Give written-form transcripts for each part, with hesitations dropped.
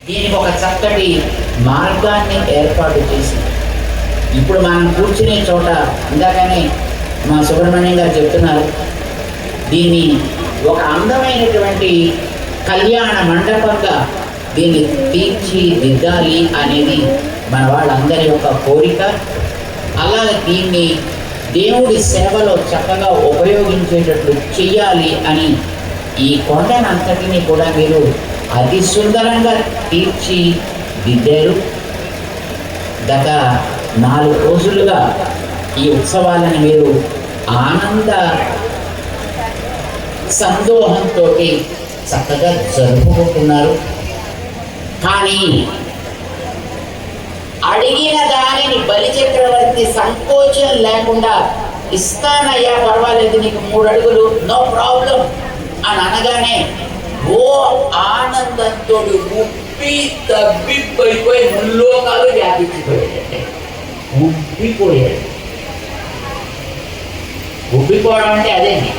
దీనికి ఒక చక్కటి మార్గాన్ని ఏర్పాటు చేసి ఇప్పుడు మనం కూర్చునే చోట ఇందాకనే మా సుబ్రహ్మణ్యం గారు చెప్తున్నారు, దీన్ని ఒక అందమైనటువంటి కళ్యాణ మండపంగా దీన్ని తీర్చిదిద్దాలి అనేది మన వాళ్ళందరి యొక్క కోరిక. అలాగే దీన్ని దేవుడి సేవలో చక్కగా ఉపయోగించేటట్లు చెయ్యాలి అని ఈ కొండనంతటిని కూడా మీరు అతి సుందరంగా తీర్చిదిద్దారు. గత 4 రోజులుగా ఈ ఉత్సవాలను మీరు ఆనంద సందోహంతో చక్కగా జరుపుకుంటున్నారు. కానీ అడిగిన దానిని బలిచక్రవర్తి సంకోచం లేకుండా ఇస్తానయ్యా, పర్వాలేదు, నీకు 3 అడుగులు, నో ప్రాబ్లం అని అనగానే ఓ ఆనందంతో ఉప్పి తబ్బిపోయిపోయి ముల్లోకాలు వ్యాపించిపోయాడంటే ఉబ్బిపోయాడు. ఉబ్బిపోవడం అంటే అదేంటి,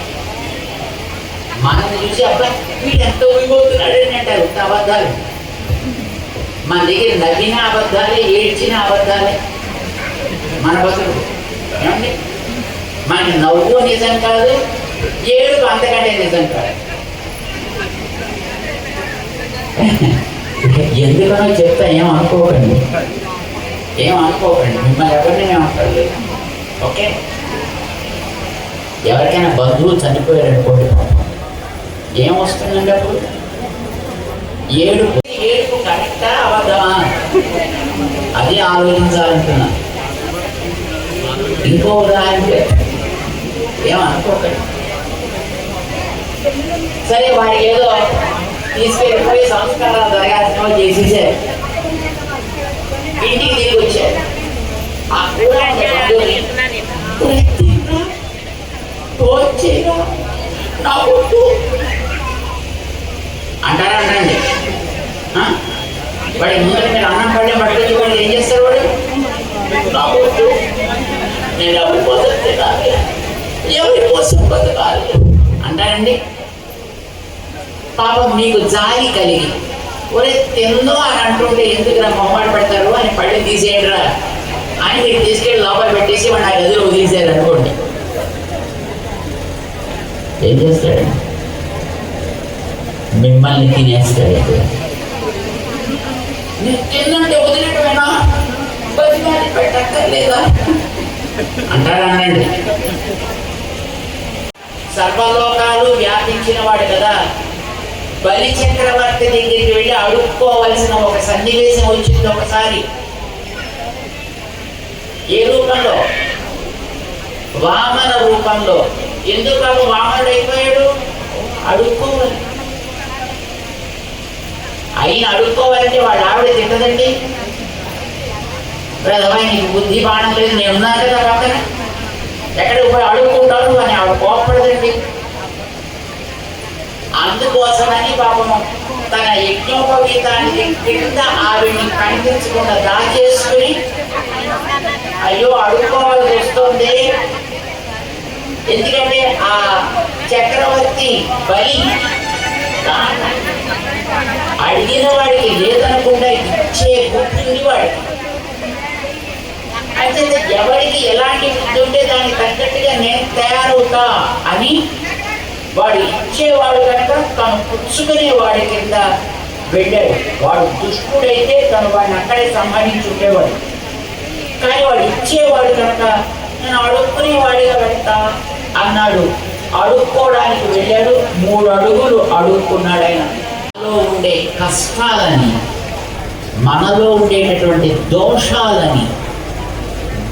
మనల్ని చూసి అబ్బా వీడు ఎంత ఉబ్బిపోతున్నాడని అంటారు. అబద్ధాలు. మన దగ్గర నవ్విన అబద్ధాలే, ఏడ్చిన అబద్ధాలే మన బతుకు. ఏమండి, మన నవ్వు నిజం కాదు, ఏడుపు అంతకంటే నిజం కాదు. ఎందుకనో చెప్తా, ఏమనుకోకండి, మిమ్మల్ని ఎవరిని ఏమంటారు. ఓకే, ఎవరికైనా బంధువులు చనిపోయారనుకోండి, ఏమొస్తుందండి అప్పుడు? ఏడుపు కరెక్టా అబద్ధమా అది ఆలోచించాలంటున్నా. ఇంకో ఉదాహరణ ఏమనుకోకండి. సరే, వాడికి ఏదో తీసుకెళ్ళిపోయి సంస్కారాలు జరగాల్సినవి చేసేసారు, ఇంటికి తిరిగి వచ్చారు. ఆ కూడా అంటారా? అంటండి. వాడి ముందర మీరు అన్నం పడే పట్టుకొచ్చి వాడు ఏం చేస్తారు? వాడు నాకొద్దు, నేను ఎవరి కోసం తినాలి, ఎవరి కోసం బతకాలి అంటారండి. పాపం మీకు జాలి కలిగి ఒరే తిందో అని అంటుంటే ఎందుకు నా మొహమాట పెడతారు అని పళ్ళు తీసేయడరా అని మీరు తీసుకెళ్ళి లోపల పెట్టేసి వాడు నా గదిలో వదిలేసారు అనుకోండి, ఏం చేస్తాడు? మిమ్మల్ని తినేస్తాడు. నేను తిన్నంటే వదిలేటమేనా, బతికాలి పెట్టక్కర్లేదా అంటారా? అనండి. సర్వలోకాలు వ్యాపించిన వాడు కదా, బలి చక్రవర్తి దగ్గరికి వెళ్ళి అడుక్కోవలసిన ఒక సన్నివేశం వచ్చింది ఒకసారి. ఏ రూపంలో? వామన రూపంలో. ఎందుకు వామనుడు అయిపోయాడు? అడుక్కోవాలి. అయినా అడుక్కోవాలంటే వాడు ఆవిడ తిట్టదండి, నీకు బుద్ధి బాణం లేదు, నేను ఉన్నా కదా పక్కన, ఎక్కడికి పోయి అడుక్కుంటాను అని ఆవిడ కోపడదండి. అందుకోసమని పాపం తన యజ్ఞోపవీతానికి కింద ఆవిడ్ని కనిపించకుండా దాచేసుకుని అయ్యో అడుక్కోవాల్సి వస్తుంది. ఎందుకంటే ఆ చక్రవర్తి బలి అడిగిన వాడికి లేదనకుండా ఇచ్చే గుర్తుంది వాడికి. అయితే ఎవరికి ఎలాంటి బుద్ధి ఉంటే దానికి తగ్గట్టుగా నేను తయారవుతా అని వాడు ఇచ్చేవాడు కనుక తను పుచ్చుకునే వాడి కింద వెళ్ళాడు. వాడు దుష్టుడైతే తను వాడిని అక్కడే సంహరించుండేవాడు. కానీ వాడు ఇచ్చేవాడు కనుక నేను అడుక్కునేవాడిగా వెళ్తా అన్నాడు. అడుక్కోవడానికి వెళ్ళాడు. 3 అడుగులు అడుక్కున్నాడు. ఆయన మనలో ఉండే కష్టాలని, మనలో ఉండేటటువంటి దోషాలని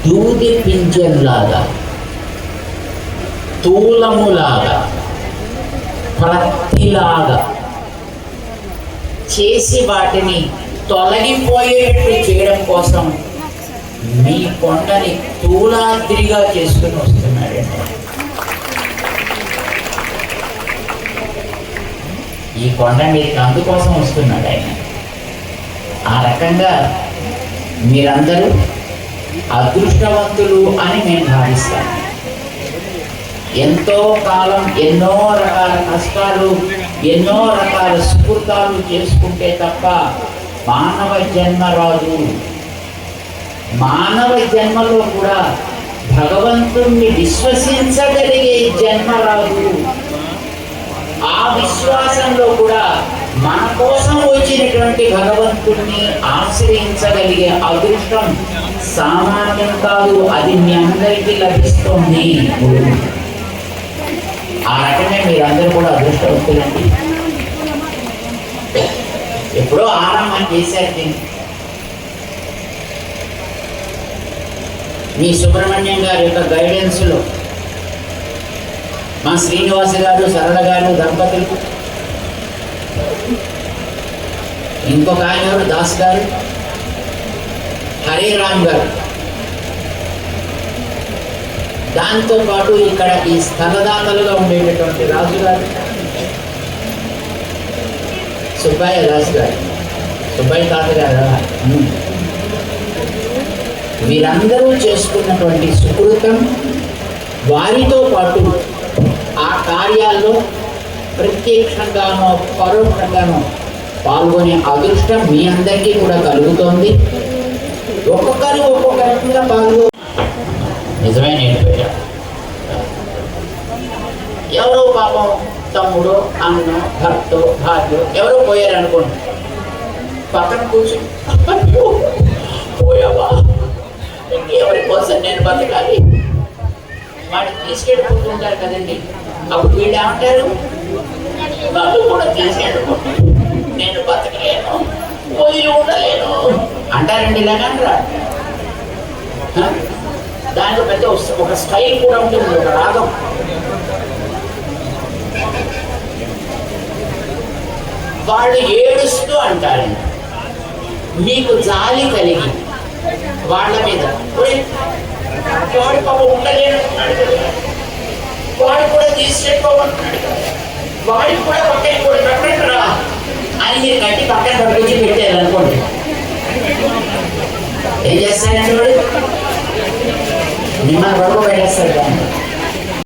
దూది పింజంలాగా, తూలములాగా, ప్రత్తిలాగా చేసి వాటిని తొలగిపోయేటట్టు చేయడం కోసం మీ కొండని తూలాద్రిగా చేసుకుని వస్తున్నాడండి. ఈ కొండ మీదకి అందుకోసం వస్తున్నాడు ఆయన. ఆ రకంగా మీరందరూ అదృష్టవంతులు అని నేను భావిస్తాను. ఎంతో కాలం ఎన్నో రకాల కష్టాలు, ఎన్నో రకాల సుకృతాలు చేసుకుంటే తప్ప మానవ జన్మ రాదు. మానవ జన్మలో కూడా భగవంతుణ్ణి విశ్వసించగలిగే జన్మ రాదు. ఆ విశ్వాసంలో కూడా మన కోసం వచ్చినటువంటి భగవంతుణ్ణి ఆశ్రయించగలిగే అదృష్టం సామాన్యం కాదు. అది మీ అందరికీ లభిస్తుంది. ఆ రకమే మీరందరూ కూడా అదృష్టవంతులండి. ఎప్పుడో ఆరంభం చేశారు దీన్ని. మీ సుబ్రహ్మణ్యం గారి యొక్క గైడెన్స్లో మా శ్రీనివాస గారు, సరళ గారు దంపతులు, ఇంకొక ఆయన ఎవరు దాస్ గారు, హరే రామ్ గారు, దాంతోపాటు ఇక్కడ ఈ స్థలదాతలుగా ఉండేటటువంటి రాజు గారు, సుబ్బయ్య దాస్ గారు, సుబ్బయ్య తాత గారు, వీరందరూ చేసుకున్నటువంటి సుకృతం, వారితో పాటు ఆ కార్యాల్లో ప్రత్యక్షంగానో పరోక్షంగానో పాల్గొనే అదృష్టం మీ అందరికీ కూడా కలుగుతోంది. ఒక్కొక్కరు ఒక్కొక్క రకంగా నిజమే. నేను పెట్టా ఎవరో పాపం తమ్ముడు, అన్న, భర్త, భార్య ఎవరో పోయారనుకోండి, పక్కన కూర్చుని పోయావా, ఎవరి కోసం నేను బతకాలి, వాడిని తీసుకెళ్ళిపోతుంటారు కదండి. అప్పుడు వీళ్ళు ఏమంటారు, వాళ్ళు కూడా తీసుకెళ్ళిపోతే నేను బతకలేను, పోయి ఉండలేను అంటారండి. ఇలాగంటారా? దాంట్లో పెద్ద ఒక స్టైల్ కూడా ఉంటుంది, ఒక రాగం. వాళ్ళు ఏడుస్తూ అంటారండి. మీకు జాలి కలిగి వాళ్ళ మీద, వాడి పాప ఉండలేను, వాడు కూడా తీసుకెళ్ళిపోమంటున్నాడు, వాడికి కూడా పక్కన కూడా పెట్టరా అని మీరు కట్టి పక్కన పట్టుకొచ్చి పెట్టారు అనుకోండి, ఏం చేస్తారండి? వాడు మిమ్మల్ని వరకు పెట్టేస్తాడు.